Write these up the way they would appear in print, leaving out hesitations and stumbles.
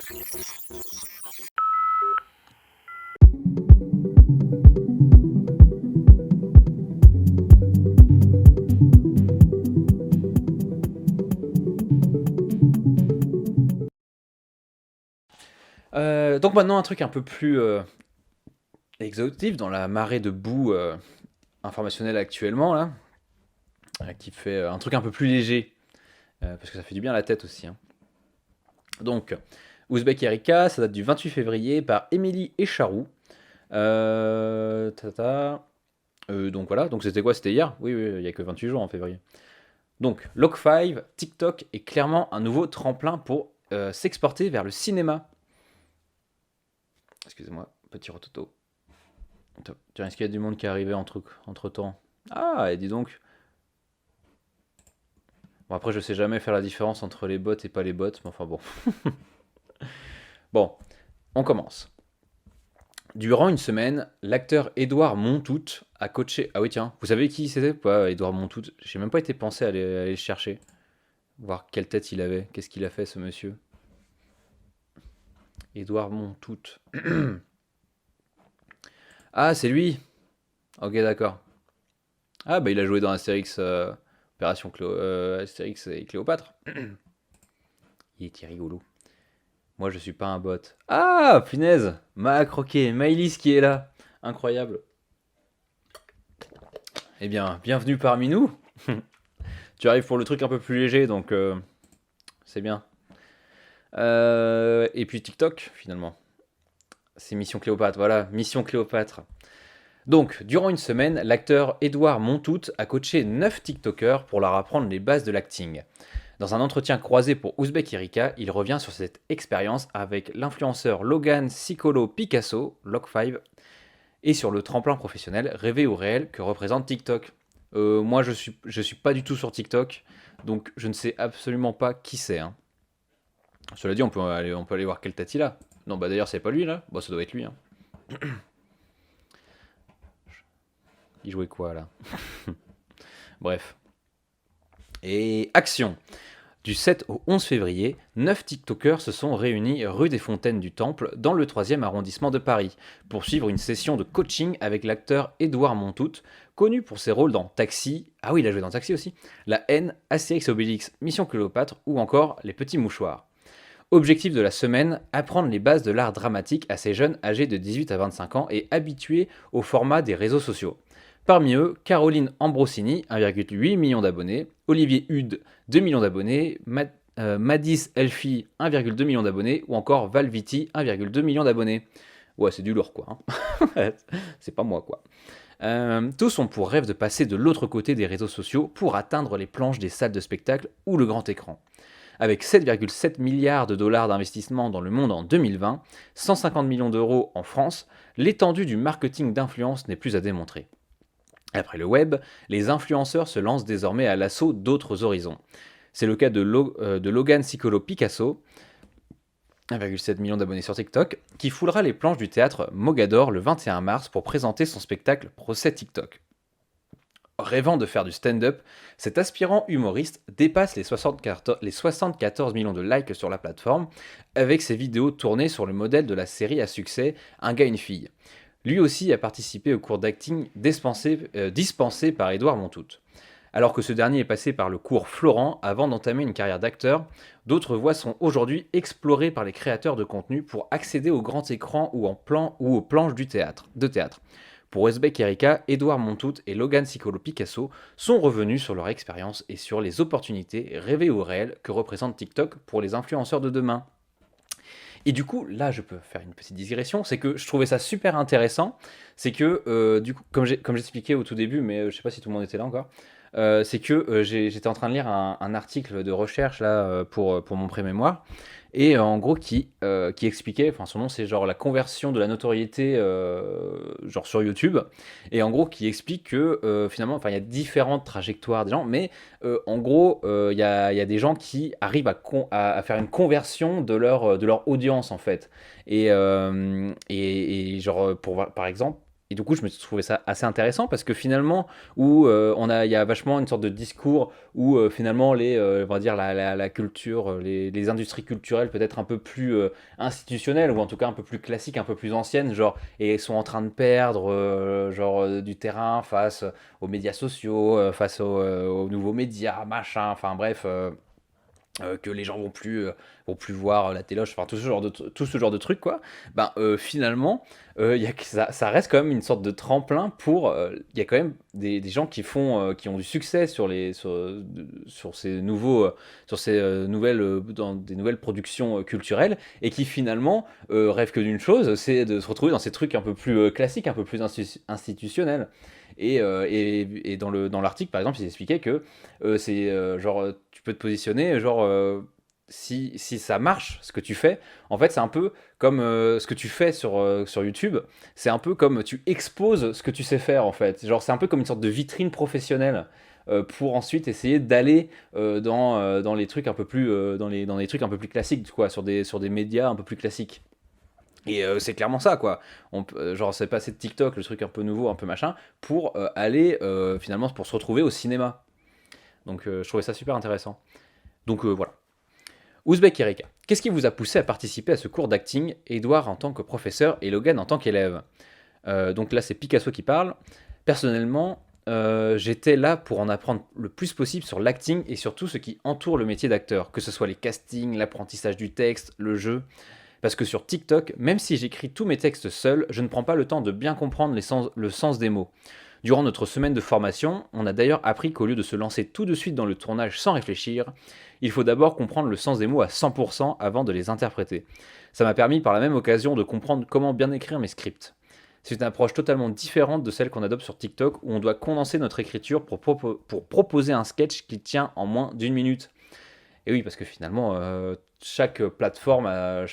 Donc maintenant un truc un peu plus exhaustif dans la marée de boue informationnelle actuellement là, qui fait un truc un peu plus léger, parce que ça fait du bien à la tête aussi, hein. Donc, Ouzbek Erika, ça date du 28 février par Émilie Echarou. Tata. Donc voilà, donc c'était quoi? C'était hier? Oui, oui, il n'y a que 28 jours en février. Donc, Log5, TikTok est clairement un nouveau tremplin pour s'exporter vers le cinéma. Excusez-moi, petit rototo. Tu risques qu'il y a du monde qui est arrivé entre temps. Ah, et dis donc. Bon, après, je sais jamais faire la différence entre les bots et pas les bots, mais enfin bon. Bon, on commence. Durant une semaine, l'acteur Édouard Montout a coaché. Ah oui, tiens, vous savez qui c'était? Pas Édouard Montout. J'ai même pas été pensé à aller le chercher. Voir quelle tête il avait. Qu'est-ce qu'il a fait, ce monsieur? Édouard Montout. Ah, c'est lui. Ok, d'accord. Ah, bah il a joué dans Astérix, Astérix et Cléopâtre. Il était rigolo. Moi, je suis pas un bot. Ah, punaise! M'a croqué, Maëlys qui est là. Incroyable. Eh bien, bienvenue parmi nous. Tu arrives pour le truc un peu plus léger, donc c'est bien. Et puis TikTok, finalement. C'est Mission Cléopâtre, voilà, Mission Cléopâtre. Donc, durant une semaine, l'acteur Édouard Montout a coaché 9 TikTokers pour leur apprendre les bases de l'acting. Dans un entretien croisé pour Ouzbek Erika, il revient sur cette expérience avec l'influenceur Logan Sicolo Picasso, Log5, et sur le tremplin professionnel rêvé ou réel que représente TikTok. Moi, je suis pas du tout sur TikTok, donc je ne sais absolument pas qui c'est, hein. Cela dit, on peut aller voir quel tati là. Non, bah d'ailleurs, c'est pas lui là. Bon, ça doit être lui, hein. Il jouait quoi là? Bref. Et action! Du 7 au 11 février, 9 TikTokers se sont réunis rue des Fontaines du Temple, dans le 3e arrondissement de Paris, pour suivre une session de coaching avec l'acteur Édouard Montout, connu pour ses rôles dans Taxi, ah oui, il a joué dans Taxi aussi, La Haine, Astérix et Obélix, Mission Cléopâtre ou encore Les Petits Mouchoirs. Objectif de la semaine, apprendre les bases de l'art dramatique à ces jeunes âgés de 18 à 25 ans et habitués au format des réseaux sociaux. Parmi eux, Caroline Ambrosini, 1,8 million d'abonnés, Olivier Hude, 2 millions d'abonnés, Madis Elfi, 1,2 million d'abonnés, ou encore Valviti, 1,2 million d'abonnés. Ouais, c'est du lourd quoi, hein. C'est pas moi quoi. Tous ont pour rêve de passer de l'autre côté des réseaux sociaux pour atteindre les planches des salles de spectacle ou le grand écran. Avec 7,7 milliards de dollars d'investissement dans le monde en 2020, 150 millions d'euros en France, l'étendue du marketing d'influence n'est plus à démontrer. Après le web, les influenceurs se lancent désormais à l'assaut d'autres horizons. C'est le cas de Logan Sicolo Picasso, 1,7 million d'abonnés sur TikTok, qui foulera les planches du théâtre Mogador le 21 mars pour présenter son spectacle Procès TikTok. Rêvant de faire du stand-up, cet aspirant humoriste dépasse les 74 millions de likes sur la plateforme avec ses vidéos tournées sur le modèle de la série à succès Un gars, une fille. Lui aussi a participé au cours d'acting dispensé par Édouard Montout. Alors que ce dernier est passé par le cours Florent avant d'entamer une carrière d'acteur, d'autres voies sont aujourd'hui explorées par les créateurs de contenu pour accéder au grand écran ou aux planches de théâtre. Pour Westbeck Erika, Édouard Montout et Logan Sicolo Picasso sont revenus sur leur expérience et sur les opportunités révélées ou réelles que représente TikTok pour les influenceurs de demain. Et du coup, là, je peux faire une petite digression, c'est que je trouvais ça super intéressant, c'est que, du coup, comme j'expliquais au tout début, mais je sais pas si tout le monde était là encore, c'est que j'étais en train de lire un article de recherche là pour mon pré-mémoire, et en gros qui expliquait, enfin son nom c'est genre la conversion de la notoriété genre sur YouTube, et en gros qui explique que finalement, enfin il y a différentes trajectoires des gens, mais en gros il y a des gens qui arrivent à faire une conversion de leur audience en fait, et genre par exemple Et du coup, je me suis trouvé ça assez intéressant parce que finalement, il y a vachement une sorte de discours où finalement on va dire la culture, les industries culturelles peut-être un peu plus institutionnelles ou en tout cas un peu plus classiques, un peu plus anciennes, genre et sont en train de perdre du terrain face aux médias sociaux, face aux nouveaux médias, machin, enfin bref. Que les gens vont plus voir la téloche, enfin tout ce genre de trucs quoi. Ben finalement, il y a que ça reste quand même une sorte de tremplin pour. Il y a quand même des gens qui ont du succès sur ces nouvelles dans des nouvelles productions culturelles et qui finalement rêvent que d'une chose, c'est de se retrouver dans ces trucs un peu plus classiques, un peu plus institutionnels. Et dans l'article, par exemple, ils expliquaient que tu peux te positionner, si ça marche, ce que tu fais, en fait, c'est un peu comme ce que tu fais sur YouTube, c'est un peu comme tu exposes ce que tu sais faire, en fait. Genre, c'est un peu comme une sorte de vitrine professionnelle pour ensuite essayer d'aller dans les trucs un peu plus, dans les trucs un peu plus classiques, quoi, sur des médias un peu plus classiques. Et c'est clairement ça, quoi. Genre, c'est passé de TikTok, le truc un peu nouveau, un peu machin, pour aller finalement pour se retrouver au cinéma. Donc, je trouvais ça super intéressant. Donc, voilà. Ouzbek Erika, qu'est-ce qui vous a poussé à participer à ce cours d'acting, Edouard en tant que professeur et Logan en tant qu'élève? Donc là, c'est Picasso qui parle. Personnellement, j'étais là pour en apprendre le plus possible sur l'acting et sur tout ce qui entoure le métier d'acteur, que ce soit les castings, l'apprentissage du texte, le jeu. Parce que sur TikTok, même si j'écris tous mes textes seul, je ne prends pas le temps de bien comprendre le sens des mots. Durant notre semaine de formation, on a d'ailleurs appris qu'au lieu de se lancer tout de suite dans le tournage sans réfléchir, il faut d'abord comprendre le sens des mots à 100% avant de les interpréter. Ça m'a permis par la même occasion de comprendre comment bien écrire mes scripts. C'est une approche totalement différente de celle qu'on adopte sur TikTok où on doit condenser notre écriture pour proposer un sketch qui tient en moins d'une minute. Et oui, parce que finalement, chaque plateforme a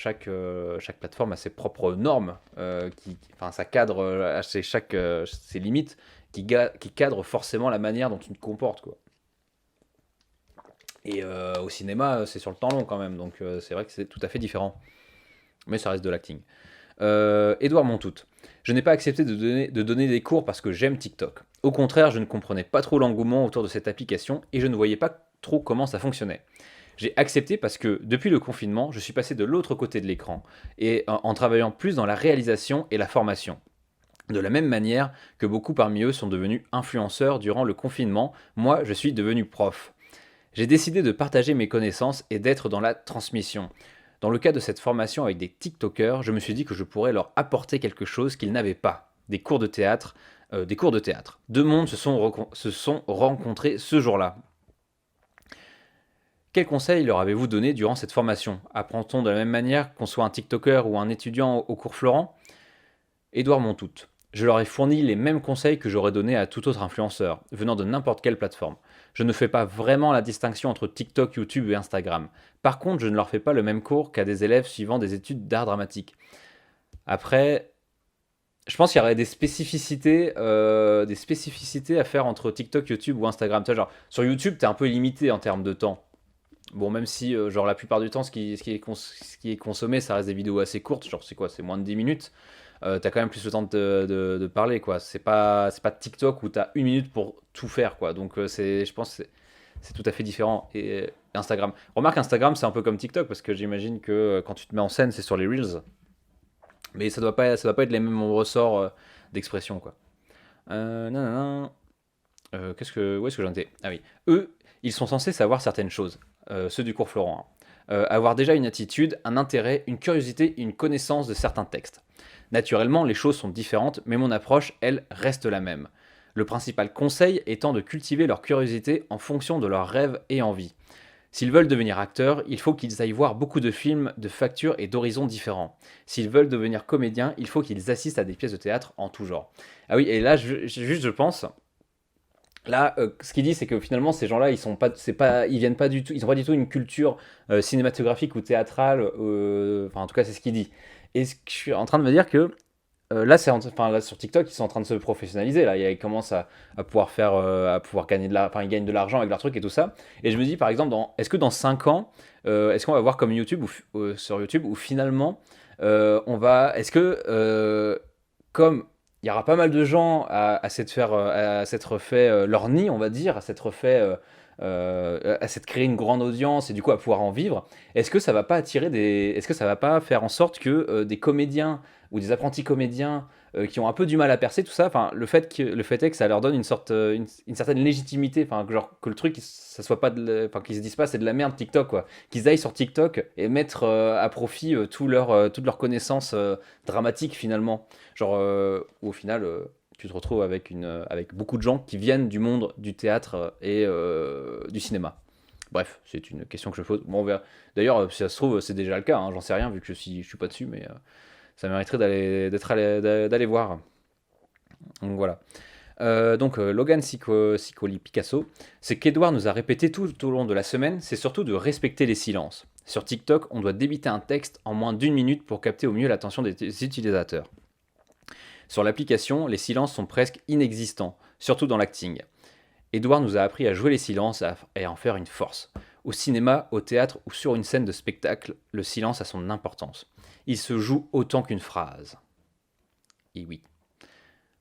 ses propres normes, enfin, ça cadre ses limites, qui cadrent forcément la manière dont tu te comportes, quoi. Et au cinéma, c'est sur le temps long quand même, donc c'est vrai que c'est tout à fait différent. Mais ça reste de l'acting. Édouard Montout. Je n'ai pas accepté de donner des cours parce que j'aime TikTok. Au contraire, je ne comprenais pas trop l'engouement autour de cette application et je ne voyais pas trop comment ça fonctionnait. J'ai accepté parce que depuis le confinement, je suis passé de l'autre côté de l'écran et en travaillant plus dans la réalisation et la formation. De la même manière que beaucoup parmi eux sont devenus influenceurs durant le confinement, moi je suis devenu prof. J'ai décidé de partager mes connaissances et d'être dans la transmission. Dans le cas de cette formation avec des TikTokers, je me suis dit que je pourrais leur apporter quelque chose qu'ils n'avaient pas. Des cours de théâtre. Deux mondes se sont rencontrés ce jour-là. Quels conseils leur avez-vous donné durant cette formation? Apprend-on de la même manière qu'on soit un TikToker ou un étudiant au cours Florent? Édouard Montout. Je leur ai fourni les mêmes conseils que j'aurais donnés à tout autre influenceur, venant de n'importe quelle plateforme. Je ne fais pas vraiment la distinction entre TikTok, YouTube et Instagram. Par contre, je ne leur fais pas le même cours qu'à des élèves suivant des études d'art dramatique. Après, je pense qu'il y aurait des spécificités à faire entre TikTok, YouTube ou Instagram. Tu vois, genre, sur YouTube, tu es un peu limité en termes de temps. Bon, même si, genre, la plupart du temps, ce qui est consommé, ça reste des vidéos assez courtes. Genre, c'est quoi? C'est moins de 10 minutes. T'as quand même plus le temps de parler, quoi. C'est pas TikTok où t'as une minute pour tout faire, quoi. Donc, je pense que c'est tout à fait différent. Et Instagram. Remarque, Instagram, c'est un peu comme TikTok parce que j'imagine que quand tu te mets en scène, c'est sur les Reels. Mais ça doit pas être les mêmes ressorts d'expression, quoi. Non, non, non. Où est-ce que j'en étais? Ah oui. Eux, ils sont censés savoir certaines choses, ceux du cours Florent, hein. Avoir déjà une attitude, un intérêt, une curiosité, une connaissance de certains textes. Naturellement, les choses sont différentes, mais mon approche, elle, reste la même. Le principal conseil étant de cultiver leur curiosité en fonction de leurs rêves et envies. S'ils veulent devenir acteurs, il faut qu'ils aillent voir beaucoup de films de factures et d'horizons différents. S'ils veulent devenir comédiens, il faut qu'ils assistent à des pièces de théâtre en tout genre. Ah oui, et là, je pense, là, ce qu'il dit, c'est que finalement, ces gens-là, ils viennent pas du tout, ils ont pas du tout une culture cinématographique ou théâtrale. Enfin, en tout cas, c'est ce qu'il dit. Et je suis en train de me dire que là, sur TikTok, ils sont en train de se professionnaliser. Là, ils commencent à pouvoir faire, à pouvoir gagner enfin, ils gagnent de l'argent avec leurs trucs et tout ça. Et je me dis, par exemple, est-ce que dans 5 ans, est-ce qu'on va voir comme YouTube sur YouTube où finalement, est-ce que comme il y aura pas mal de gens à s'être fait leur nid, on va dire, à s'être créé une grande audience et du coup à pouvoir en vivre. Est-ce que ça va pas faire en sorte que des comédiens ou des apprentis comédiens qui ont un peu du mal à percer tout ça, enfin le fait est que ça leur donne une certaine légitimité, enfin que genre que le truc ça soit pas enfin qu'ils se disent pas c'est de la merde TikTok quoi, qu'ils aillent sur TikTok et mettre à profit toute leur connaissance dramatique finalement. Genre, où au final, tu te retrouves avec beaucoup de gens qui viennent du monde du théâtre du cinéma. Bref, c'est une question que je pose. Bon, on verra. D'ailleurs, si ça se trouve, c'est déjà le cas, hein, j'en sais rien vu que je suis pas dessus, mais ça mériterait d'aller voir. Donc voilà. Logan Sicoli Picasso, c'est qu'Edouard nous a répété tout au long de la semaine, c'est surtout de respecter les silences. Sur TikTok, on doit débiter un texte en moins d'une minute pour capter au mieux l'attention des utilisateurs. Sur l'application, les silences sont presque inexistants, surtout dans l'acting. Edouard nous a appris à jouer les silences et à en faire une force. Au cinéma, au théâtre ou sur une scène de spectacle, le silence a son importance. Il se joue autant qu'une phrase. Et oui.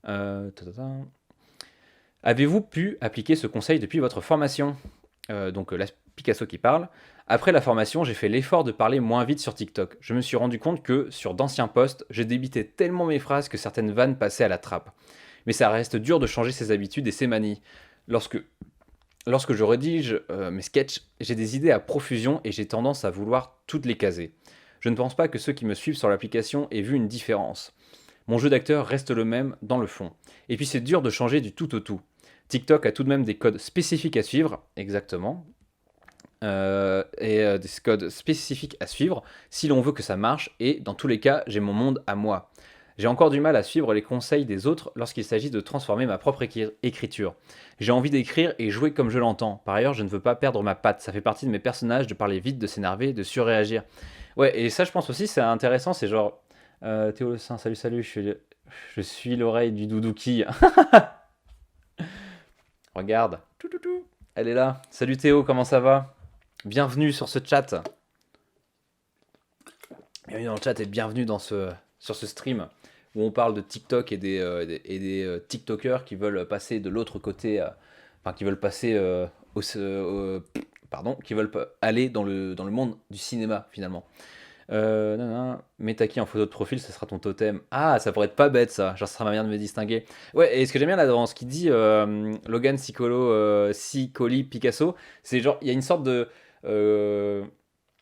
Ta. Avez-vous pu appliquer ce conseil depuis votre formation la Picasso qui parle. Après la formation, j'ai fait l'effort de parler moins vite sur TikTok. Je me suis rendu compte que, sur d'anciens posts, j'ai débité tellement mes phrases que certaines vannes passaient à la trappe. Mais ça reste dur de changer ses habitudes et ses manies. Lorsque, lorsque je rédige mes sketchs, j'ai des idées à profusion et j'ai tendance à vouloir toutes les caser. Je ne pense pas que ceux qui me suivent sur l'application aient vu une différence. Mon jeu d'acteur reste le même dans le fond. Et puis c'est dur de changer du tout au tout. TikTok a tout de même des codes spécifiques à suivre, exactement, des codes spécifiques à suivre si l'on veut que ça marche, et dans tous les cas, j'ai mon monde à moi. J'ai encore du mal à suivre les conseils des autres lorsqu'il s'agit de transformer ma propre écriture. J'ai envie d'écrire et jouer comme je l'entends. Par ailleurs, je ne veux pas perdre ma patte. Ça fait partie de mes personnages de parler vite, de s'énerver, de surréagir. Ouais, et ça, je pense aussi, c'est intéressant. C'est genre, Théo Le Saint, salut, salut, je suis l'oreille du doudouki. Regarde, elle est là. Salut Théo, comment ça va? Bienvenue sur ce chat. Bienvenue dans le chat et bienvenue sur ce stream où on parle de TikTok et des TikTokers qui veulent passer de l'autre côté, enfin qui veulent passer qui veulent aller dans le monde du cinéma finalement. Mets ta qui en photo de profil, ça sera ton totem. Ah, ça pourrait être pas bête ça, genre ça sera ma manière de me distinguer. Ouais, et ce que j'aime bien là dans ce qu'il dit Logan Sicoli Picasso, c'est genre, il y a une sorte de. euh,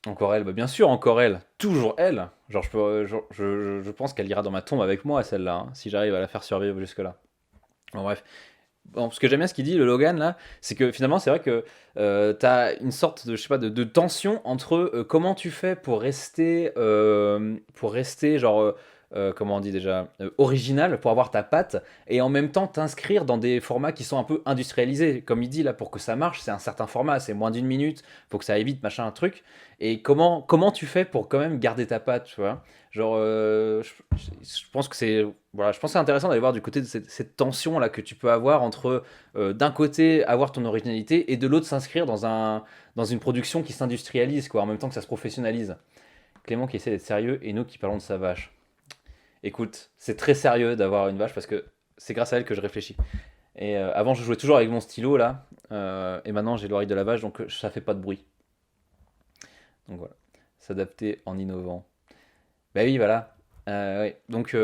Encore elle, bah bien sûr, encore elle, toujours elle. Genre, je pense qu'elle ira dans ma tombe avec moi, celle-là, hein, si j'arrive à la faire survivre jusque-là. Bon, bref. Bon, ce que j'aime bien ce qu'il dit, le Logan, là, c'est que finalement, c'est vrai que t'as une sorte de, je sais pas, de tension entre comment tu fais pour rester genre, comment on dit déjà, original, pour avoir ta patte, et en même temps t'inscrire dans des formats qui sont un peu industrialisés. Comme il dit, là, pour que ça marche, c'est un certain format, c'est moins d'une minute, faut que ça aille vite, machin, un truc. Et comment tu fais pour quand même garder ta patte, tu vois? Genre, je pense que c'est voilà, je pense que c'est intéressant d'aller voir du côté de cette tension là que tu peux avoir entre d'un côté avoir ton originalité et de l'autre s'inscrire dans une production qui s'industrialise quoi, en même temps que ça se professionnalise. Clément qui essaie d'être sérieux et nous qui parlons de sa vache. Écoute, c'est très sérieux d'avoir une vache parce que c'est grâce à elle que je réfléchis. Et avant je jouais toujours avec mon stylo là, et maintenant j'ai l'oreille de la vache donc ça fait pas de bruit. Donc voilà, s'adapter en innovant. Bah oui voilà. Ouais. Donc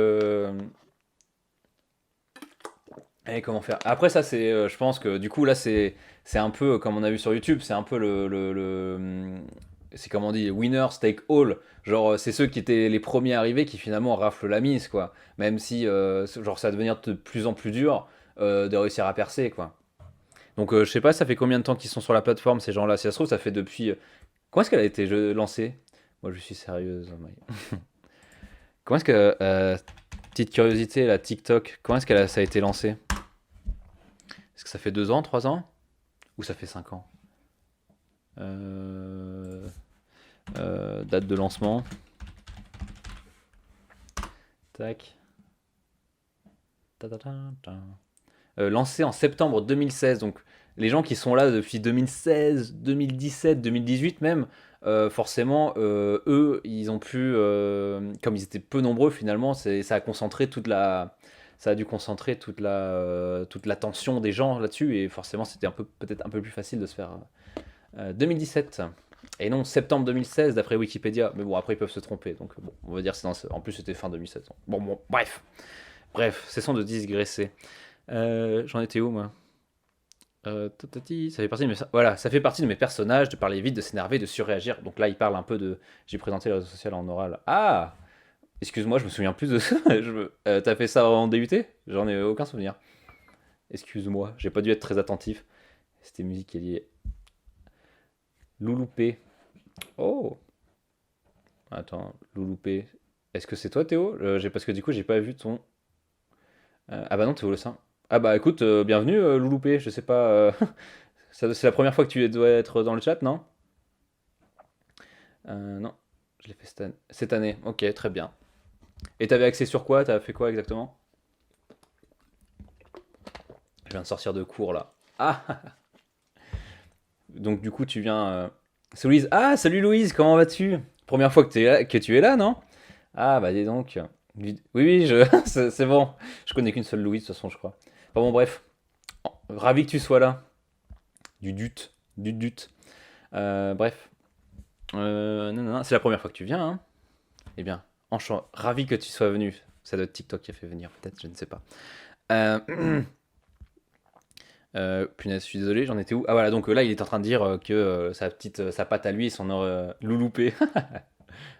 et comment faire? Après ça c'est, je pense que du coup là c'est un peu comme on a vu sur YouTube, c'est un peu c'est comme on dit winner take all. Genre c'est ceux qui étaient les premiers arrivés qui finalement raflent la mise quoi. Même si genre ça va devenir de plus en plus dur de réussir à percer quoi. Donc je sais pas ça fait combien de temps qu'ils sont sur la plateforme ces gens-là. Si ça se trouve ça fait depuis. Comment est-ce qu'elle a été lancée? Moi je suis sérieuse. Oh my- Comment est-ce que petite curiosité la TikTok, comment est-ce qu'elle ça a été lancé? Est-ce que ça fait 2 ans, 3 ans? Ou ça fait 5 ans? Euh, Date de lancement. Tac. Ta, ta, ta, ta. Lancé en septembre 2016. Donc les gens qui sont là depuis 2016, 2017, 2018 même, forcément, eux, ils ont pu, comme ils étaient peu nombreux finalement, ça a concentré toute la, ça a dû concentrer toute l'attention des gens là-dessus, et forcément c'était peut-être un peu plus facile de se faire 2017. Et non, septembre 2016 d'après Wikipédia. Mais bon, après ils peuvent se tromper, donc bon, on va dire que en plus c'était fin 2007. Bon, bref, cessons de digresser. J'en étais où moi? Ça fait partie de voilà, ça fait partie de mes personnages de parler vite, de s'énerver, de surréagir. Donc là, il parle un peu de. J'ai présenté le réseau social en oral. Ah, excuse-moi, je me souviens plus de ça. T'as fait ça en DUT? J'en ai aucun souvenir. Excuse-moi, j'ai pas dû être très attentif. C'était musique liée. Louloupé. Oh, attends, Louloupé. Est-ce que c'est toi, Théo? Parce que du coup, j'ai pas vu ton. Ah bah non, Théo Le Saint. Ah bah écoute, bienvenue, Louloupé. Je sais pas. C'est la première fois que tu dois être dans le chat, non? Non, je l'ai fait cette année. Ok, très bien. Et t'avais accès sur quoi? T'as fait quoi exactement? Je viens de sortir de cours là. Ah, donc du coup tu viens. C'est Louise. Ah, salut Louise, comment vas-tu? Première fois que tu es là, non? Ah bah dis donc. Oui, c'est bon. Je connais qu'une seule Louise de toute façon, je crois. Enfin bon, bref. Ravi que tu sois là. Du dut. Bref. Non, c'est la première fois que tu viens, hein? Eh bien, ravi que tu sois venu. Ça doit être TikTok qui a fait venir, peut-être, je ne sais pas. Euh, punaise, je suis désolé, j'en étais où? Ah voilà, donc là, il est en train de dire que sa patte à lui, son louloupé.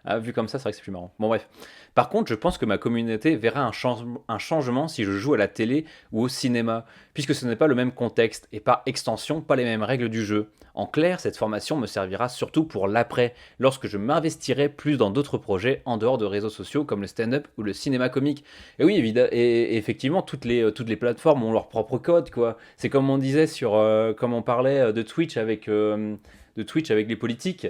Ah, vu comme ça, c'est vrai que c'est plus marrant. Bon, bref. Par contre, je pense que ma communauté verra un changement si je joue à la télé ou au cinéma, puisque ce n'est pas le même contexte et par extension, pas les mêmes règles du jeu. En clair, cette formation me servira surtout pour l'après, lorsque je m'investirai plus dans d'autres projets en dehors de réseaux sociaux comme le stand-up ou le cinéma comique. Et oui, évidemment, et effectivement, toutes les plateformes ont leur propre code, quoi. C'est comme on disait comme on parlait de Twitch avec les politiques.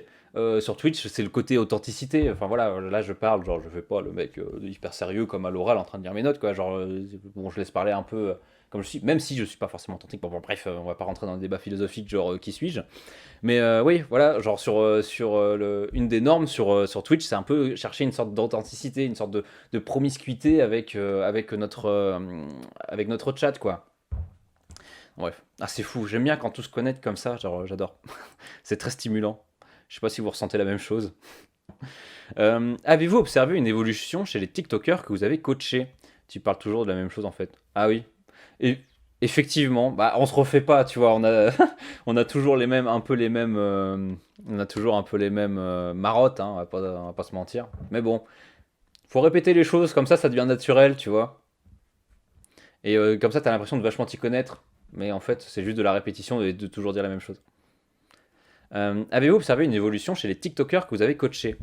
Sur Twitch, c'est le côté authenticité. Enfin voilà, là je parle, genre je fais pas le mec hyper sérieux comme à l'oral en train de dire mes notes, quoi. Genre, bon, je laisse parler un peu comme je suis, même si je suis pas forcément authentique. Bon, bref, on va pas rentrer dans le débat philosophique, genre qui suis-je. Mais oui, voilà, genre une des normes sur Twitch, c'est un peu chercher une sorte d'authenticité, une sorte de promiscuité avec notre chat, quoi. Bref, ah, c'est fou, j'aime bien quand tout se connecte comme ça, genre j'adore. C'est très stimulant. Je sais pas si vous ressentez la même chose. Avez-vous observé une évolution chez les TikTokers que vous avez coachés? Tu parles toujours de la même chose en fait. Ah oui. Et effectivement, bah on se refait pas, tu vois. On a toujours on a toujours un peu les mêmes marottes, hein, on va pas se mentir. Mais bon, faut répéter les choses comme ça devient naturel, tu vois. Et comme ça, t'as l'impression de vachement t'y connaître. Mais en fait, c'est juste de la répétition et de toujours dire la même chose. Avez-vous observé une évolution chez les TikTokers que vous avez coachés?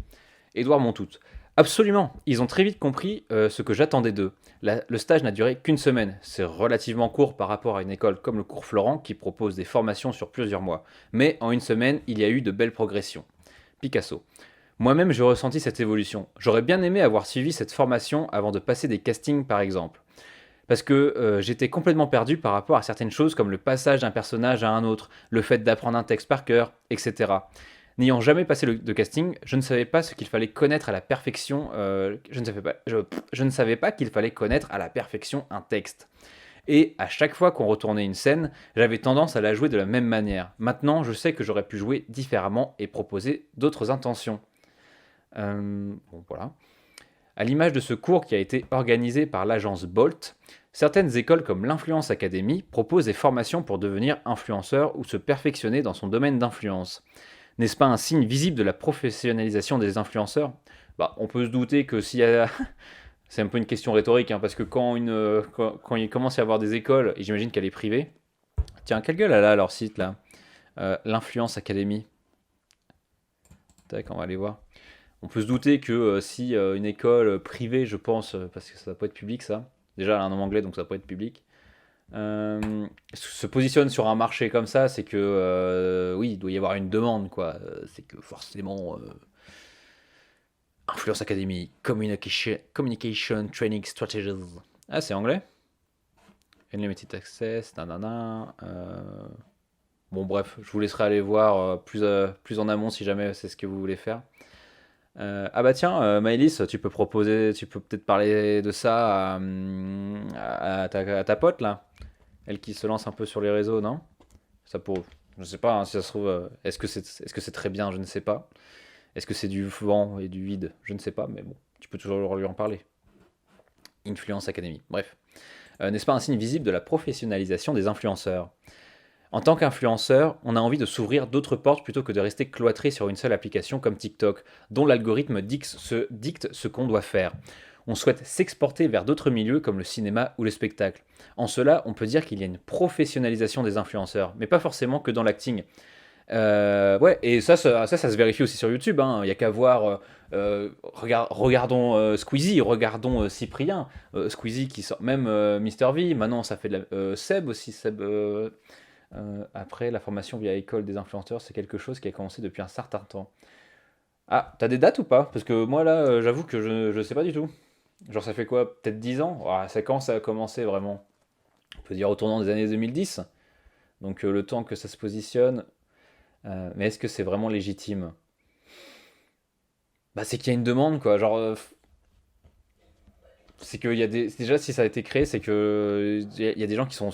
Édouard Montout. Absolument, ils ont très vite compris ce que j'attendais d'eux. Le stage n'a duré qu'une semaine. C'est relativement court par rapport à une école comme le cours Florent qui propose des formations sur plusieurs mois. Mais en une semaine, il y a eu de belles progressions. Picasso. Moi-même, j'ai ressenti cette évolution. J'aurais bien aimé avoir suivi cette formation avant de passer des castings par exemple. Parce que j'étais complètement perdu par rapport à certaines choses comme le passage d'un personnage à un autre, le fait d'apprendre un texte par cœur, etc. N'ayant jamais passé de casting, je ne savais pas ce qu'il fallait connaître à la perfection. Je ne savais pas qu'il fallait connaître à la perfection un texte. Et à chaque fois qu'on retournait une scène, j'avais tendance à la jouer de la même manière. Maintenant, je sais que j'aurais pu jouer différemment et proposer d'autres intentions. Bon, voilà. À l'image de ce cours qui a été organisé par l'agence Bolt, certaines écoles comme l'Influence Academy proposent des formations pour devenir influenceur ou se perfectionner dans son domaine d'influence. N'est-ce pas un signe visible de la professionnalisation des influenceurs? Bah, on peut se douter que s'il y a... C'est un peu une question rhétorique, hein, parce que quand il commence à y avoir des écoles, et j'imagine qu'elle est privée... Tiens, quelle gueule elle a leur site là? L'Influence Academy. Tac, on va aller voir. On peut se douter que si une école privée, je pense, parce que ça va pas être public ça, déjà elle a un nom anglais donc ça va pas être public, se positionne sur un marché comme ça, c'est que oui, il doit y avoir une demande quoi. C'est que forcément, Influence Academy, Communication Training Strategies. Ah, c'est anglais? Unlimited Access, nanana. Bon, bref, je vous laisserai aller voir plus en amont si jamais c'est ce que vous voulez faire. Ah bah tiens, Maëlys, tu peux peut-être parler de ça à ta pote là, elle qui se lance un peu sur les réseaux, non? Ça pour, je sais pas, hein, si ça se trouve, est-ce que c'est très bien, je ne sais pas. Est-ce que c'est du vent et du vide, je ne sais pas, mais bon, tu peux toujours lui en parler. Influence Academy, bref. N'est-ce pas un signe visible de la professionnalisation des influenceurs? En tant qu'influenceur, on a envie de s'ouvrir d'autres portes plutôt que de rester cloîtré sur une seule application comme TikTok, dont l'algorithme dicte ce qu'on doit faire. On souhaite s'exporter vers d'autres milieux comme le cinéma ou le spectacle. En cela, on peut dire qu'il y a une professionnalisation des influenceurs, mais pas forcément que dans l'acting. Ouais, et ça se vérifie aussi sur YouTube, hein. Il n'y a qu'à voir. Regardons Squeezie, regardons Cyprien. Squeezie qui sort, même Mister V, maintenant ça fait de Seb aussi. Seb, après, la formation via école des influenceurs, c'est quelque chose qui a commencé depuis un certain temps. Ah, t'as des dates ou pas? Parce que moi là, j'avoue que je sais pas du tout. Genre, ça fait quoi? Peut-être 10 ans? Ah, c'est quand ça a commencé vraiment? On peut dire au tournant des années 2010. Donc, le temps que ça se positionne. Mais est-ce que c'est vraiment légitime? Bah, c'est qu'il y a une demande, quoi. Genre, c'est qu'il y a des. Déjà, si ça a été créé, c'est que il y a des gens qui sont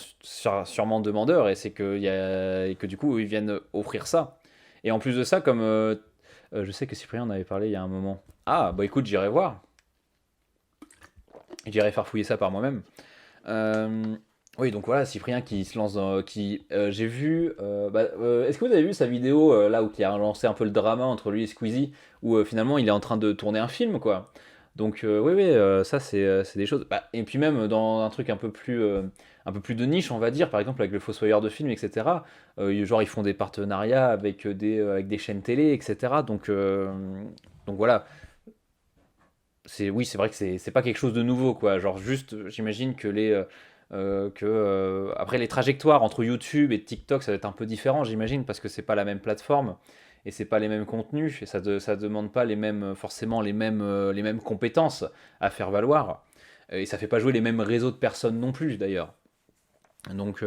sûrement demandeurs et c'est et que du coup, ils viennent offrir ça. Et en plus de ça, comme je sais que Cyprien en avait parlé il y a un moment. Ah, bah écoute, j'irai voir. J'irai farfouiller ça par moi-même. Euh, oui, donc voilà, Cyprien qui se lance dans. J'ai vu. Est-ce que vous avez vu sa vidéo là où il a lancé un peu le drama entre lui et Squeezie, où finalement il est en train de tourner un film, quoi. Donc oui, oui, ça c'est des choses. Bah, et puis même dans un truc un peu plus de niche, on va dire, par exemple avec le Fossoyeur de film, etc. Genre ils font des partenariats avec des chaînes télé, etc. Donc voilà, oui, c'est vrai que c'est pas quelque chose de nouveau, quoi. Genre juste, j'imagine que après les trajectoires entre YouTube et TikTok, ça va être un peu différent, j'imagine, parce que c'est pas la même plateforme et c'est pas les mêmes contenus et ça demande pas forcément les mêmes compétences à faire valoir. Et ça fait pas jouer les mêmes réseaux de personnes non plus, d'ailleurs. Donc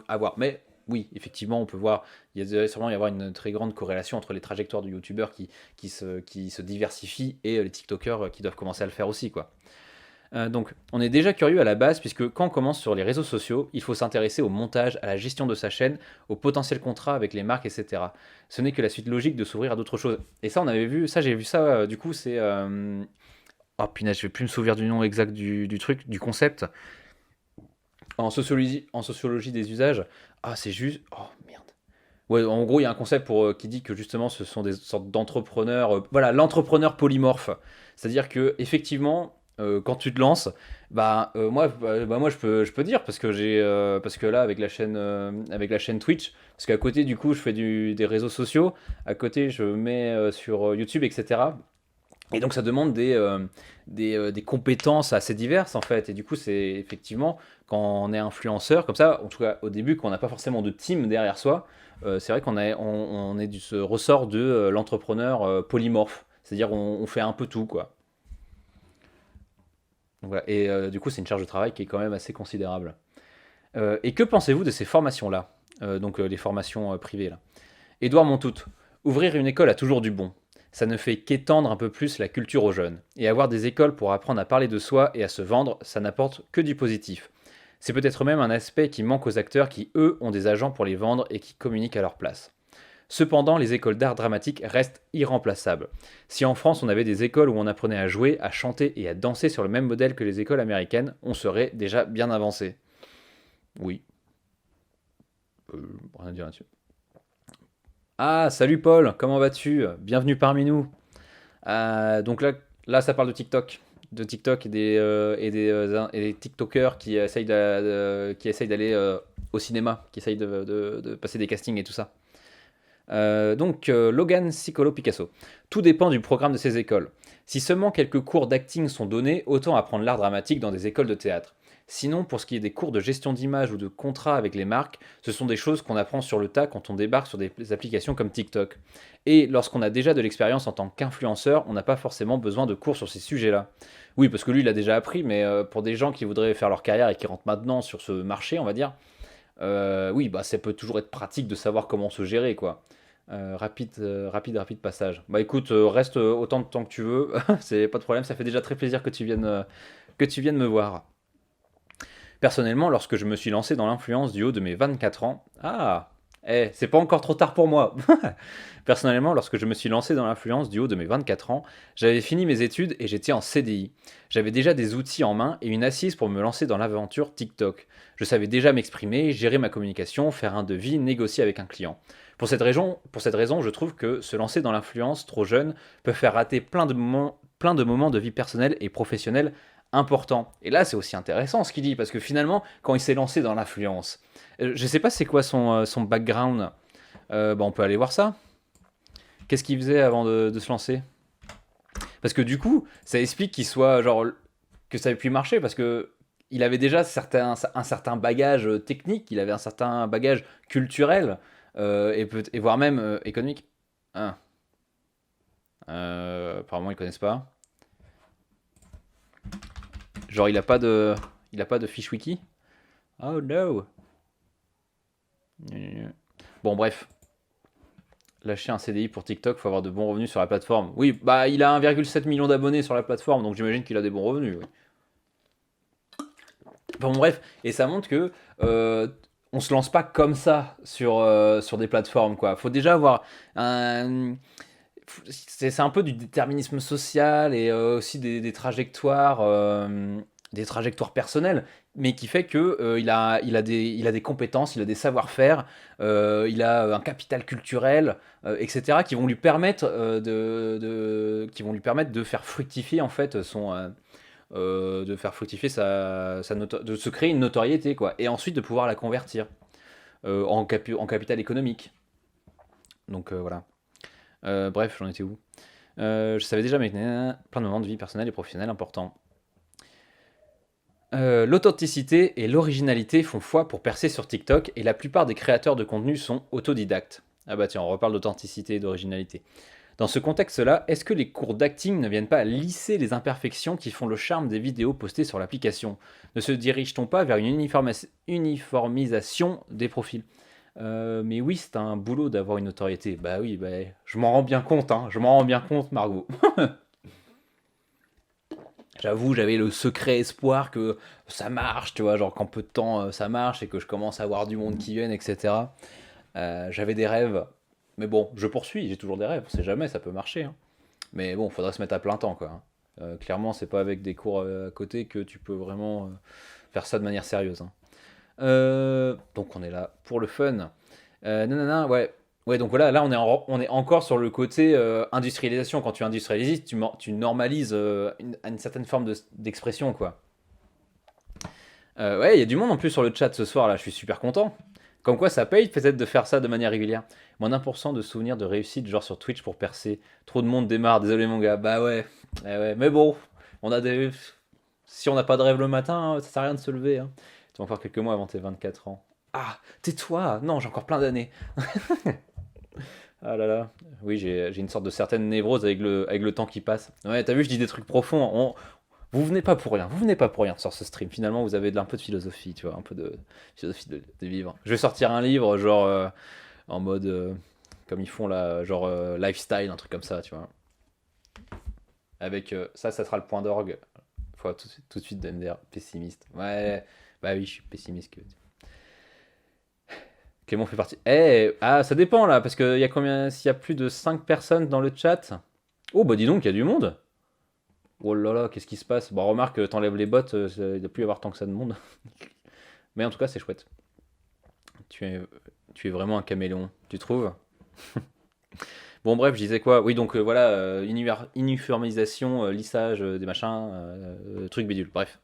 à voir. Mais oui, effectivement, on peut voir, il doit sûrement y avoir une très grande corrélation entre les trajectoires de youtubeurs qui se diversifient et les TikTokers qui doivent commencer à le faire aussi, quoi. Donc, on est déjà curieux à la base, puisque quand on commence sur les réseaux sociaux, il faut s'intéresser au montage, à la gestion de sa chaîne, aux potentiels contrats avec les marques, etc. Ce n'est que la suite logique de s'ouvrir à d'autres choses. Et ça, j'ai vu ça, du coup, c'est. Oh punaise, je vais plus me souvenir du nom exact du truc, du concept. En sociologie des usages, ah, c'est juste. Oh merde. Ouais, en gros, il y a un concept qui dit que justement, ce sont des sortes d'entrepreneurs. Voilà, l'entrepreneur polymorphe. C'est-à-dire que effectivement, quand tu te lances, moi, je peux dire parce que là, avec la chaîne Twitch, parce qu'à côté, du coup, je fais des réseaux sociaux. À côté, je mets sur YouTube, etc. Et donc ça demande des compétences assez diverses en fait. Et du coup, c'est effectivement quand on est influenceur, comme ça, en tout cas au début, quand on n'a pas forcément de team derrière soi, c'est vrai on est du ce ressort de l'entrepreneur polymorphe. C'est-à-dire on fait un peu tout quoi. Donc voilà. Et du coup, c'est une charge de travail qui est quand même assez considérable. Et que pensez-vous de ces formations-là? Les formations privées là. Édouard Montout, ouvrir une école a toujours du bon. Ça ne fait qu'étendre un peu plus la culture aux jeunes. Et avoir des écoles pour apprendre à parler de soi et à se vendre, ça n'apporte que du positif. C'est peut-être même un aspect qui manque aux acteurs qui, eux, ont des agents pour les vendre et qui communiquent à leur place. Cependant, les écoles d'art dramatique restent irremplaçables. Si en France on avait des écoles où on apprenait à jouer, à chanter et à danser sur le même modèle que les écoles américaines, on serait déjà bien avancé. Oui, rien à dire là-dessus. Ah, salut Paul, comment vas-tu? Bienvenue parmi nous. Donc là, ça parle de TikTok et des TikTokers qui essayent d'aller au cinéma, qui essayent de passer des castings et tout ça. Logan Sicolo Picasso. Tout dépend du programme de ces écoles. Si seulement quelques cours d'acting sont donnés, autant apprendre l'art dramatique dans des écoles de théâtre. Sinon, pour ce qui est des cours de gestion d'image ou de contrat avec les marques, ce sont des choses qu'on apprend sur le tas quand on débarque sur des applications comme TikTok. Et lorsqu'on a déjà de l'expérience en tant qu'influenceur, on n'a pas forcément besoin de cours sur ces sujets-là. Oui, parce que lui, il a déjà appris, mais pour des gens qui voudraient faire leur carrière et qui rentrent maintenant sur ce marché, on va dire, oui, bah ça peut toujours être pratique de savoir comment se gérer, quoi. Rapide passage. Bah écoute, reste autant de temps que tu veux, c'est pas de problème, ça fait déjà très plaisir que tu viennes me voir. Personnellement, lorsque je me suis lancé dans l'influence du haut de mes 24 ans... Ah, c'est pas encore trop tard pour moi. Personnellement, lorsque je me suis lancé dans l'influence du haut de mes 24 ans, j'avais fini mes études et j'étais en CDI. J'avais déjà des outils en main et une assise pour me lancer dans l'aventure TikTok. Je savais déjà m'exprimer, gérer ma communication, faire un devis, négocier avec un client. Pour cette raison, je trouve que se lancer dans l'influence trop jeune peut faire rater plein de moments de vie personnelle et professionnelle importants. Et là, c'est aussi intéressant ce qu'il dit, parce que finalement, quand il s'est lancé dans l'influence, je sais pas c'est quoi son background. On peut aller voir ça. Qu'est-ce qu'il faisait avant de se lancer? Parce que du coup, ça explique qu'il soit genre que ça ait pu marcher parce que il avait déjà un certain bagage technique, il avait un certain bagage culturel et voire même économique. Ah, apparemment ils connaissent pas. Genre il a pas de fiche wiki. Oh no. Bon bref, lâcher un CDI pour TikTok, faut avoir de bons revenus sur la plateforme. Oui, bah il a 1,7 million d'abonnés sur la plateforme, donc j'imagine qu'il a des bons revenus. Oui. Bon bref, et ça montre que on se lance pas comme ça sur des plateformes quoi. Faut déjà avoir un c'est un peu du déterminisme social et aussi des trajectoires personnelles, mais qui fait que il a des compétences, il a des savoir-faire, il a un capital culturel, etc., qui vont lui permettre de faire fructifier en fait de faire fructifier de se créer une notoriété quoi, et ensuite de pouvoir la convertir en capital économique. Donc voilà. Bref, j'en étais où? Je savais déjà, mais plein de moments de vie personnelle et professionnelle importants. L'authenticité et l'originalité font foi pour percer sur TikTok et la plupart des créateurs de contenu sont autodidactes. Ah bah tiens, on reparle d'authenticité et d'originalité. Dans ce contexte-là, est-ce que les cours d'acting ne viennent pas lisser les imperfections qui font le charme des vidéos postées sur l'application? Ne se dirige-t-on pas vers une uniformisation des profils? Mais oui, c'est un boulot d'avoir une notoriété. Bah oui, bah, je m'en rends bien compte, hein. Je m'en rends bien compte, Margot. J'avoue, j'avais le secret espoir que ça marche, tu vois, genre qu'en peu de temps ça marche et que je commence à avoir du monde qui vienne, etc. J'avais des rêves, mais bon, je poursuis, j'ai toujours des rêves, on sait jamais, ça peut marcher, hein. Mais bon, faudrait se mettre à plein temps, quoi, hein. Clairement, c'est pas avec des cours à côté que tu peux vraiment faire ça de manière sérieuse, hein. Donc on est là pour le fun. Nanana, ouais. Ouais, donc voilà, là on est encore sur le côté industrialisation. Quand tu industrialises, tu normalises une certaine forme d'expression, quoi. Ouais, il y a du monde en plus sur le chat ce soir, là, je suis super content. Comme quoi ça paye peut-être de faire ça de manière régulière. Moins d'1% de souvenirs de réussite, genre sur Twitch pour percer. Trop de monde démarre, désolé mon gars. Bah ouais, ouais. Mais bon, on a des... Si on n'a pas de rêve le matin, ça sert à rien de se lever, hein. Tu as encore quelques mois avant tes 24 ans. Ah, tais-toi! Non, j'ai encore plein d'années. Ah là là. Oui, j'ai une sorte de certaine névrose avec le temps qui passe. Ouais, t'as vu, je dis des trucs profonds. Vous venez pas pour rien. Vous venez pas pour rien sur ce stream. Finalement, vous avez un peu de philosophie, tu vois, un peu de philosophie de vivre. Je vais sortir un livre, genre, en mode, comme ils font là, genre lifestyle, un truc comme ça, tu vois. Avec ça sera le point d'orgue. Faut tout de suite devenir pessimiste. Ouais, bah oui, je suis pessimiste. Clément fait partie. Ah, ça dépend là, parce qu'il y a combien? S'il y a plus de 5 personnes dans le chat. Oh, bah dis donc, il y a du monde. Oh là là, qu'est-ce qui se passe? Bon, remarque, t'enlèves les bots, il ne doit plus y avoir tant que ça de monde. Mais en tout cas, c'est chouette. Tu es vraiment un caméléon, tu trouves? Bon, bref, je disais quoi? Oui, donc voilà, uniformisation, lissage des machins, trucs bidules, bref.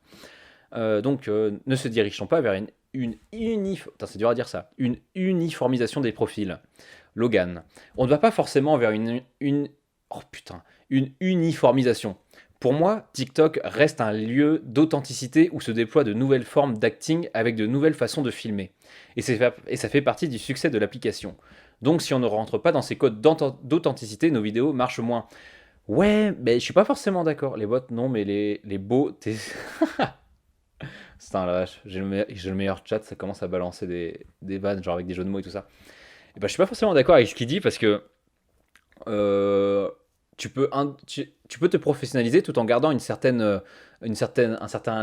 Donc, ne se dirige-t-on pas vers Putain, c'est dur à dire ça. Une uniformisation des profils. Logan. On ne va pas forcément vers oh putain, une uniformisation. Pour moi, TikTok reste un lieu d'authenticité où se déploient de nouvelles formes d'acting avec de nouvelles façons de filmer. Et ça fait partie du succès de l'application. Donc si on ne rentre pas dans ces codes d'authenticité, nos vidéos marchent moins. Ouais, mais je suis pas forcément d'accord. Les bots, non, mais les beaux... Putain, la vache, j'ai le meilleur chat, ça commence à balancer des vannes, genre avec des jeux de mots et tout ça. Et bah, je suis pas forcément d'accord avec ce qu'il dit parce que tu peux te professionnaliser tout en gardant un certain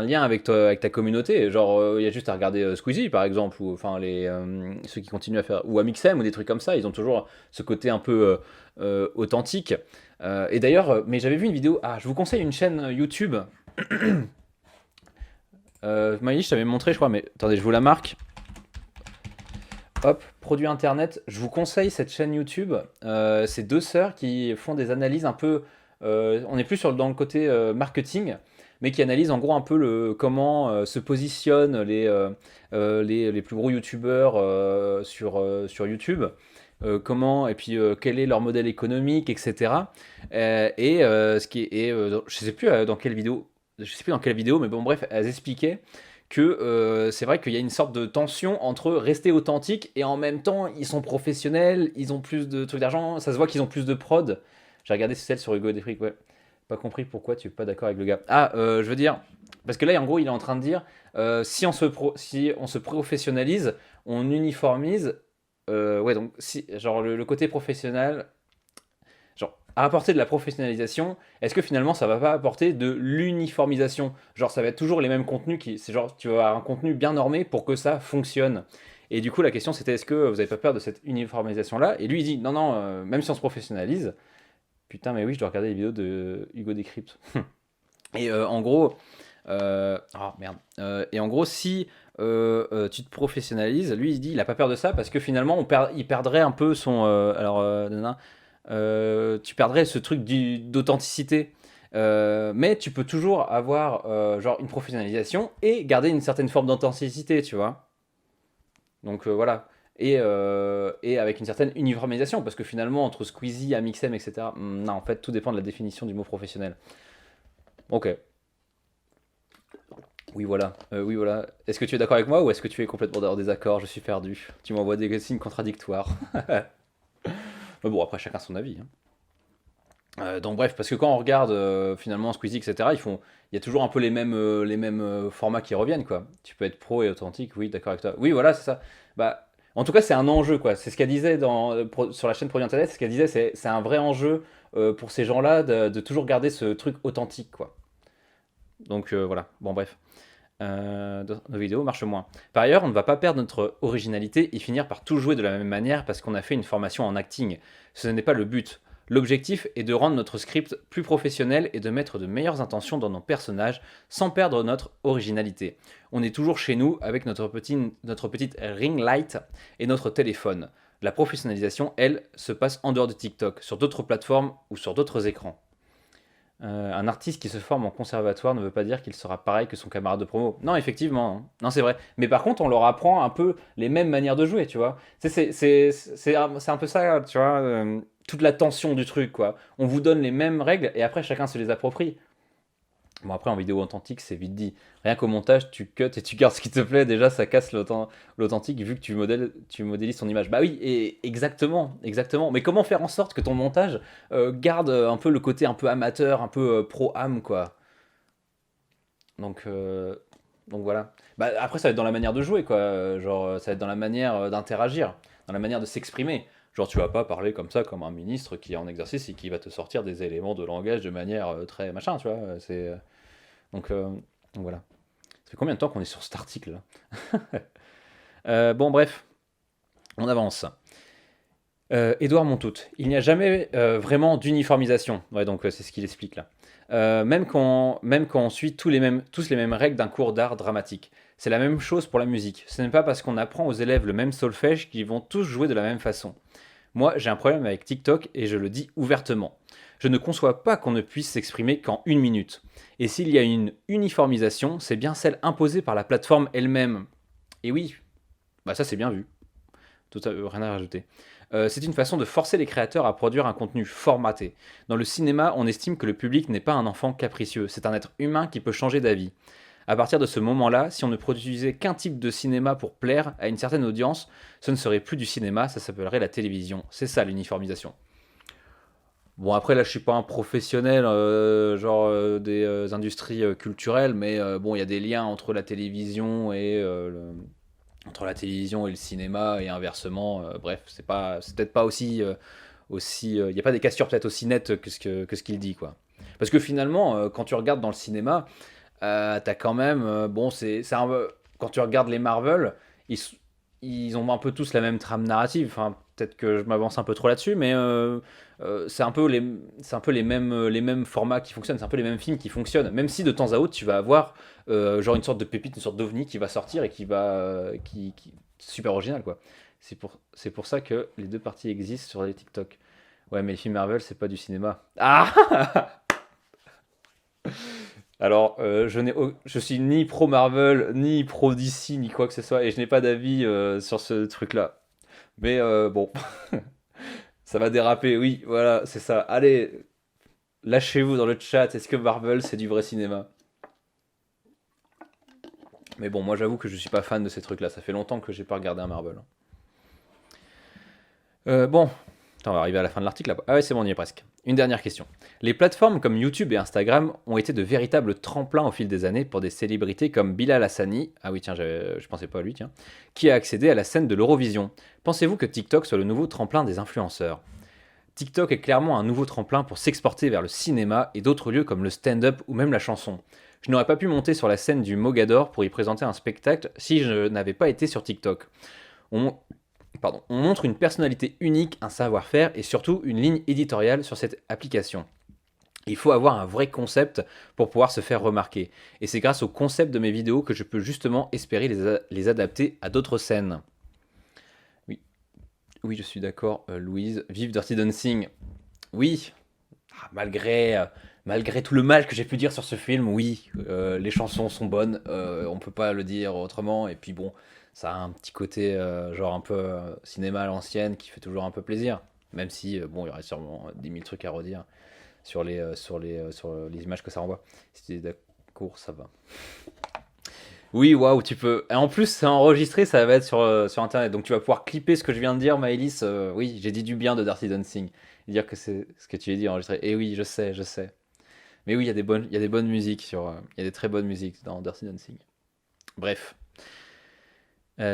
lien avec ta communauté. Genre, il y a juste à regarder Squeezie, par exemple, ou enfin ceux qui continuent à faire, ou Amixem, ou des trucs comme ça. Ils ont toujours ce côté un peu authentique. Et d'ailleurs, mais j'avais vu une vidéo. Ah, je vous conseille une chaîne YouTube. Maïli, je t'avais montré, je crois, mais attendez, je vous la marque. Hop, produit internet. Je vous conseille cette chaîne YouTube. C'est deux sœurs qui font des analyses un peu. On est plus dans le côté marketing, mais qui analysent en gros un peu comment se positionnent les plus gros YouTubeurs sur YouTube. Comment et puis quel est leur modèle économique, etc. Je sais plus dans quelle vidéo, mais bon bref, elles expliquaient que c'est vrai qu'il y a une sorte de tension entre rester authentique et en même temps ils sont professionnels, ils ont plus de trucs d'argent, ça se voit qu'ils ont plus de prod. J'ai regardé celle sur Hugo Défric, ouais. Pas compris pourquoi tu es pas d'accord avec le gars. Ah, je veux dire, parce que là en gros il est en train de dire si on se professionnalise, on uniformise. Ouais, donc si, genre le côté professionnel, genre à apporter de la professionnalisation, est-ce que finalement ça va pas apporter de l'uniformisation? Genre ça va être toujours les mêmes contenus c'est genre tu vas avoir un contenu bien normé pour que ça fonctionne. Et du coup la question c'était est-ce que vous avez pas peur de cette uniformisation là? Et lui il dit non non, même si on se professionnalise, putain mais oui je dois regarder les vidéos de Hugo Décrypte. Et en gros, oh merde. Et en gros, si tu te professionnalises, lui il dit il a pas peur de ça parce que finalement il perdrait un peu son. Nanana, tu perdrais ce truc d'authenticité. Mais tu peux toujours avoir genre une professionnalisation et garder une certaine forme d'authenticité, tu vois. Donc voilà. Et avec une certaine uniformisation, parce que finalement, entre Squeezie, Amixem, etc., non, en fait, tout dépend de la définition du mot professionnel. Ok. Oui, voilà. Oui, voilà. Est-ce que tu es d'accord avec moi ou est-ce que tu es complètement en désaccord? Je suis perdu. Tu m'envoies des signes contradictoires. Mais bon, après, chacun son avis, hein. Donc bref, parce que quand on regarde finalement Squeezie, etc., il y a toujours un peu les mêmes formats qui reviennent, quoi. Tu peux être pro et authentique, oui, d'accord avec toi. Oui, voilà, c'est ça. Bah, en tout cas, c'est un enjeu, quoi. C'est ce qu'elle disait sur la chaîne Produit Internet, c'est ce qu'elle disait, c'est un vrai enjeu pour ces gens-là de toujours garder ce truc authentique, quoi. Donc voilà, bon bref. Nos vidéos marchent moins. Par ailleurs, on ne va pas perdre notre originalité et finir par tout jouer de la même manière parce qu'on a fait une formation en acting. Ce n'est pas le but. L'objectif est de rendre notre script plus professionnel et de mettre de meilleures intentions dans nos personnages sans perdre notre originalité. On est toujours chez nous avec notre petite ring light et notre téléphone. La professionnalisation, elle, se passe en dehors de TikTok, sur d'autres plateformes ou sur d'autres écrans. Un artiste qui se forme en conservatoire ne veut pas dire qu'il sera pareil que son camarade de promo. Non, effectivement, hein. Non, c'est vrai. Mais par contre, on leur apprend un peu les mêmes manières de jouer, tu vois. C'est un peu ça, tu vois, toute la tension du truc, quoi. On vous donne les mêmes règles et après, chacun se les approprie. Bon, après, en vidéo authentique, c'est vite dit. Rien qu'au montage, tu cut et tu gardes ce qui te plaît. Déjà, ça casse l'authentique vu que tu modélises ton image. Bah oui, et exactement, exactement. Mais comment faire en sorte que ton montage garde un peu le côté un peu amateur, un peu pro-am, quoi. Donc, euh, donc voilà. Bah, après, ça va être dans la manière de jouer, quoi. Genre, ça va être dans la manière d'interagir, dans la manière de s'exprimer. Genre, tu vas pas parler comme ça, comme un ministre qui est en exercice et qui va te sortir des éléments de langage de manière très machin, tu vois. Donc, euh, donc voilà. Ça fait combien de temps qu'on est sur cet article là? Bon, bref, on avance. Édouard Montout, il n'y a jamais vraiment d'uniformisation. Ouais, donc c'est ce qu'il explique là. Même quand on suit tous les mêmes règles d'un cours d'art dramatique. C'est la même chose pour la musique. Ce n'est pas parce qu'on apprend aux élèves le même solfège qu'ils vont tous jouer de la même façon. Moi, j'ai un problème avec TikTok et je le dis ouvertement. Je ne conçois pas qu'on ne puisse s'exprimer qu'en 1 minute. Et s'il y a une uniformisation, c'est bien celle imposée par la plateforme elle-même. Et oui, bah ça c'est bien vu. Rien à rajouter. C'est une façon de forcer les créateurs à produire un contenu formaté. Dans le cinéma, on estime que le public n'est pas un enfant capricieux, c'est un être humain qui peut changer d'avis. À partir de ce moment-là, si on ne produisait qu'un type de cinéma pour plaire à une certaine audience, ce ne serait plus du cinéma, ça s'appellerait la télévision. C'est ça l'uniformisation. Bon, après, là, je suis pas un professionnel, des industries culturelles, mais bon, il y a des liens entre la télévision et le cinéma et inversement. Bref, c'est peut-être pas aussi aussi, il n'y a pas des cassures peut-être aussi nettes que ce qu'il dit, quoi. Parce que finalement, quand tu regardes dans le cinéma, t'as quand même, bon, quand tu regardes les Marvel, ils, s- ils ont un peu tous la même trame narrative. Enfin, peut-être que je m'avance un peu trop là-dessus, mais c'est un peu les mêmes formats qui fonctionnent, c'est un peu les mêmes films qui fonctionnent. Même si de temps à autre, tu vas avoir genre une sorte de pépite, une sorte d'ovni qui va sortir et super original, quoi. C'est pour ça que les deux parties existent sur les TikTok. Ouais, mais les films Marvel, c'est pas du cinéma. Ah. Alors, je suis ni pro Marvel, ni pro DC, ni quoi que ce soit, et je n'ai pas d'avis sur ce truc-là. Mais bon, ça va déraper, oui, voilà, c'est ça. Allez, lâchez-vous dans le chat, est-ce que Marvel, c'est du vrai cinéma? Mais bon, moi j'avoue que je suis pas fan de ces trucs-là, ça fait longtemps que j'ai pas regardé un Marvel. Bon, attends, on va arriver à la fin de l'article là. Ah ouais, c'est bon, on y est presque. Une dernière question. Les plateformes comme YouTube et Instagram ont été de véritables tremplins au fil des années pour des célébrités comme Bilal Hassani, ah oui tiens, je pensais pas à lui, tiens, qui a accédé à la scène de l'Eurovision. Pensez-vous que TikTok soit le nouveau tremplin des influenceurs? TikTok est clairement un nouveau tremplin pour s'exporter vers le cinéma et d'autres lieux comme le stand-up ou même la chanson. Je n'aurais pas pu monter sur la scène du Mogador pour y présenter un spectacle si je n'avais pas été sur TikTok. On, on montre une personnalité unique, un savoir-faire et surtout une ligne éditoriale sur cette application. Il faut avoir un vrai concept pour pouvoir se faire remarquer. Et c'est grâce au concept de mes vidéos que je peux justement espérer les adapter à d'autres scènes. Oui, oui, je suis d'accord, Louise. Vive Dirty Dancing. Oui, malgré tout le mal que j'ai pu dire sur ce film, oui, les chansons sont bonnes, on peut pas le dire autrement, et puis bon, ça a un petit côté genre un peu cinéma à l'ancienne qui fait toujours un peu plaisir, même si bon, il y aurait sûrement 10 000 trucs à redire sur les images que ça renvoie. Si tu es d'accord, ça va. Oui, waouh, tu peux. Et en plus, c'est enregistré, ça va être sur internet. Donc tu vas pouvoir clipper ce que je viens de dire, Maëlys. Oui, j'ai dit du bien de Dirty Dancing. Et dire que c'est ce que tu as dit enregistré. Et oui, je sais, je sais. Mais oui, il y a des bonnes musiques il y a des très bonnes musiques dans Dirty Dancing. Bref.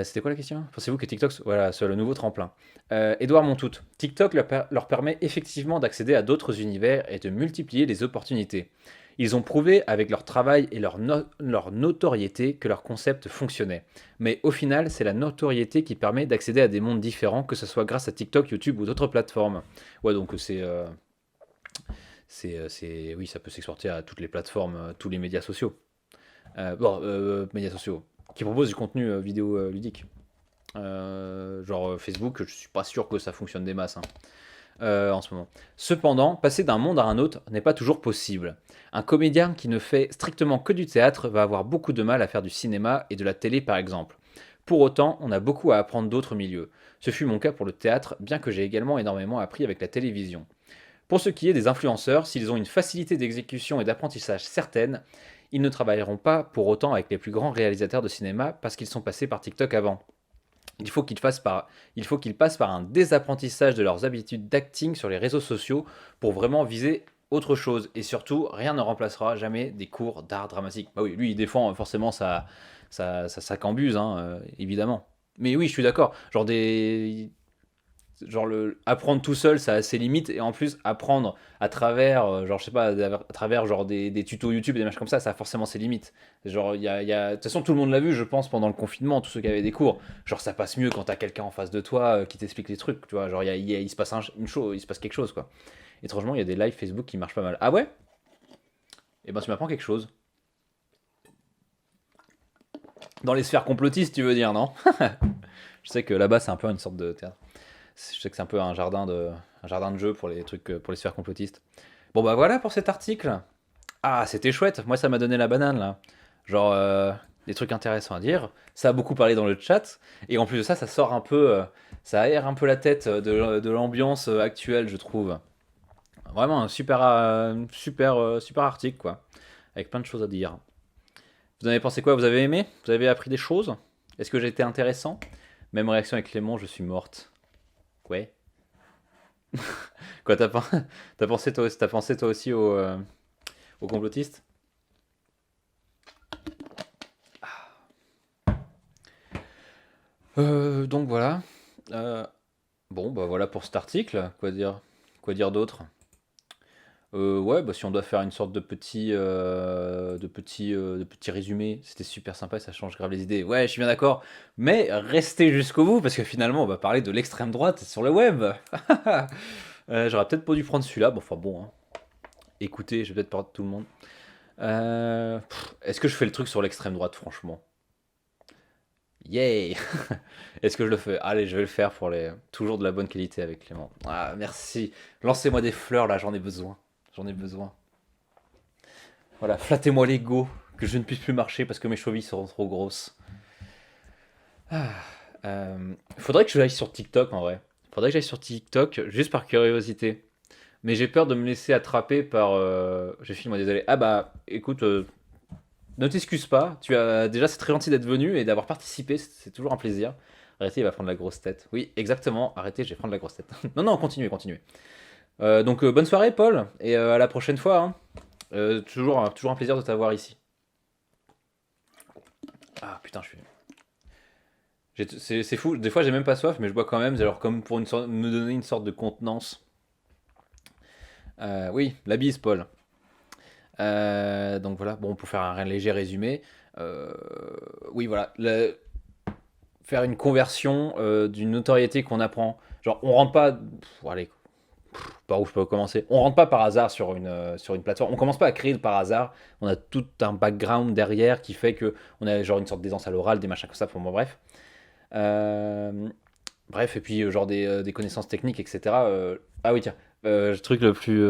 C'était quoi la question? Pensez-vous que TikTok voilà, soit le nouveau tremplin? Edouard Montout. TikTok leur permet effectivement d'accéder à d'autres univers et de multiplier les opportunités. Ils ont prouvé avec leur travail et leur notoriété que leur concept fonctionnait. Mais au final, c'est la notoriété qui permet d'accéder à des mondes différents, que ce soit grâce à TikTok, YouTube ou d'autres plateformes. Ouais, donc oui, ça peut s'exporter à toutes les plateformes, tous les médias sociaux. Médias sociaux qui proposent du contenu vidéo ludique. Genre Facebook, je suis pas sûr que ça fonctionne des masses, hein, en ce moment. Cependant, passer d'un monde à un autre n'est pas toujours possible. Un comédien qui ne fait strictement que du théâtre va avoir beaucoup de mal à faire du cinéma et de la télé par exemple. Pour autant, on a beaucoup à apprendre d'autres milieux. Ce fut mon cas pour le théâtre, bien que j'ai également énormément appris avec la télévision. Pour ce qui est des influenceurs, s'ils ont une facilité d'exécution et d'apprentissage certaine, ils ne travailleront pas pour autant avec les plus grands réalisateurs de cinéma parce qu'ils sont passés par TikTok avant. Il faut qu'ils passent par un désapprentissage de leurs habitudes d'acting sur les réseaux sociaux pour vraiment viser autre chose. Et surtout, rien ne remplacera jamais des cours d'art dramatique. Bah oui, lui, il défend forcément sa cambuse, hein, évidemment. Mais oui, je suis d'accord. Genre apprendre tout seul, ça a ses limites, et en plus apprendre à travers genre je sais pas, à travers genre des tutos YouTube et des matchs comme ça a forcément ses limites. Genre de toute façon tout le monde l'a vu, je pense, pendant le confinement, tous ceux qui avaient des cours, genre ça passe mieux quand t'as quelqu'un en face de toi qui t'explique les trucs, tu vois, genre il se passe une chose, il se passe quelque chose, quoi. Étrangement, il y a des lives Facebook qui marchent pas mal. Ah ouais? Et ben tu m'apprends quelque chose. Dans les sphères complotistes, tu veux dire, non? Je sais que là-bas c'est un peu une sorte de théâtre. Je sais que c'est un peu un jardin de jeu pour les trucs, pour les sphères complotistes. Bon bah voilà pour cet article. Ah, c'était chouette. Moi, ça m'a donné la banane là. Genre des trucs intéressants à dire. Ça a beaucoup parlé dans le chat. Et en plus de ça, ça sort un peu, ça aère un peu la tête de l'ambiance actuelle, je trouve. Vraiment un super article quoi, avec plein de choses à dire. Vous en avez pensé quoi? Vous avez aimé? Vous avez appris des choses? Est-ce que j'ai été intéressant? Même réaction avec Clément, je suis morte. Ouais. Quoi, t'as pensé toi aussi aux complotistes? Donc voilà. Euh, bon, bah voilà pour cet article, quoi dire. Quoi dire d'autre? Ouais, bah, si on doit faire une sorte de petit résumé, c'était super sympa, ça change grave les idées. Ouais, je suis bien d'accord, mais restez jusqu'au bout parce que finalement, on va parler de l'extrême droite sur le web. J'aurais peut-être pas dû prendre celui-là, bon, enfin bon, hein. Écoutez, je vais peut-être parler de tout le monde. Est-ce que je fais le truc sur l'extrême droite, franchement? Yay! Est-ce que je le fais? Allez, je vais le faire pour les toujours de la bonne qualité avec Clément. Ah, merci. Lancez-moi des fleurs là, j'en ai besoin. J'en ai besoin. Voilà, flattez-moi l'ego, que je ne puisse plus marcher parce que mes chevilles seront trop grosses. Ah, faudrait que je aille sur TikTok en vrai. Faudrait que j'aille sur TikTok juste par curiosité. Mais j'ai peur de me laisser attraper par. J'ai fini, moi désolé. Ah bah, écoute, ne t'excuse pas. Tu as déjà, c'est très gentil d'être venu et d'avoir participé. C'est toujours un plaisir. Arrêtez, il va prendre la grosse tête. Oui, exactement. Arrêtez, je vais prendre la grosse tête. Non, non, continuez, continuez. Donc bonne soirée, Paul, et à la prochaine fois, hein. Toujours un plaisir de t'avoir ici. Ah putain, je suis. C'est fou. Des fois, j'ai même pas soif, mais je bois quand même. Alors comme pour me donner une sorte de contenance. Oui, la bise, Paul. Donc voilà, bon, pour faire un léger résumé, euh, oui, voilà, faire une conversion d'une notoriété qu'on apprend. Genre, on rentre pas. Allez, par où je peux commencer? On rentre pas par hasard sur une plateforme. On commence pas à créer par hasard. On a tout un background derrière qui fait que on a genre une sorte d'aisance à l'oral, des machins comme ça. Pour moi, bref. Euh, Bref, et puis genre des connaissances techniques, etc. Ah oui, tiens, le truc le plus.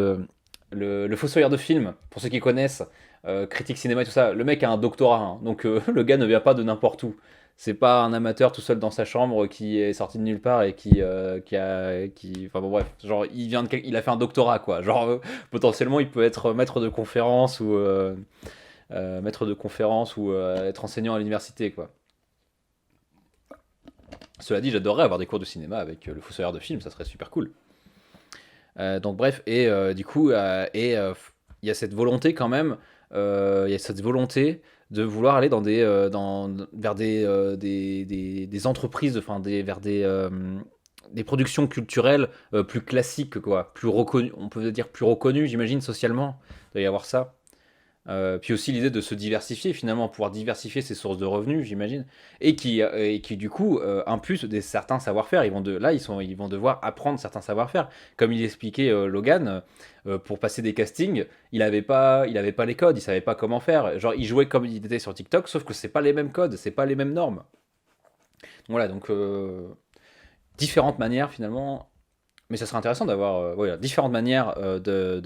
Le fossoyeur de film, pour ceux qui connaissent, critique cinéma et tout ça, le mec a un doctorat, hein. Donc le gars ne vient pas de n'importe où. C'est pas un amateur tout seul dans sa chambre qui est sorti de nulle part et enfin bon bref, genre il a fait un doctorat quoi. Genre potentiellement il peut être maître de conférence ou être enseignant à l'université quoi. Cela dit, j'adorerais avoir des cours de cinéma avec le fossoyeur de film, ça serait super cool. Donc bref, et du coup, il y a cette volonté quand même, il y a cette volonté de vouloir aller vers des entreprises, enfin vers des productions culturelles plus classiques, quoi, plus reconnues, on peut dire plus reconnues, j'imagine, socialement. Il doit y avoir ça. Puis aussi l'idée de se diversifier finalement, pouvoir diversifier ses sources de revenus, j'imagine, et qui du coup impulse certains savoir-faire. Ils vont devoir apprendre certains savoir-faire. Comme il expliquait Logan, pour passer des castings, il avait pas les codes, il savait pas comment faire. Genre il jouait comme il était sur TikTok, sauf que c'est pas les mêmes codes, c'est pas les mêmes normes. Voilà, donc différentes manières finalement, mais ça serait intéressant d'avoir voilà, différentes manières de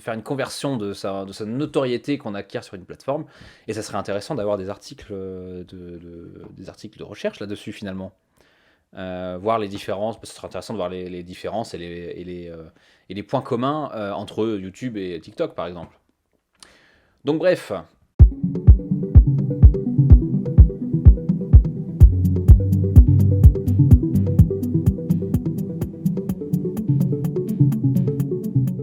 faire une conversion de sa notoriété qu'on acquiert sur une plateforme. Et ça serait intéressant d'avoir des articles, des articles de recherche là-dessus finalement. Voir les différences, parce que ce serait intéressant de voir les différences et les points communs entre YouTube et TikTok par exemple. Donc bref,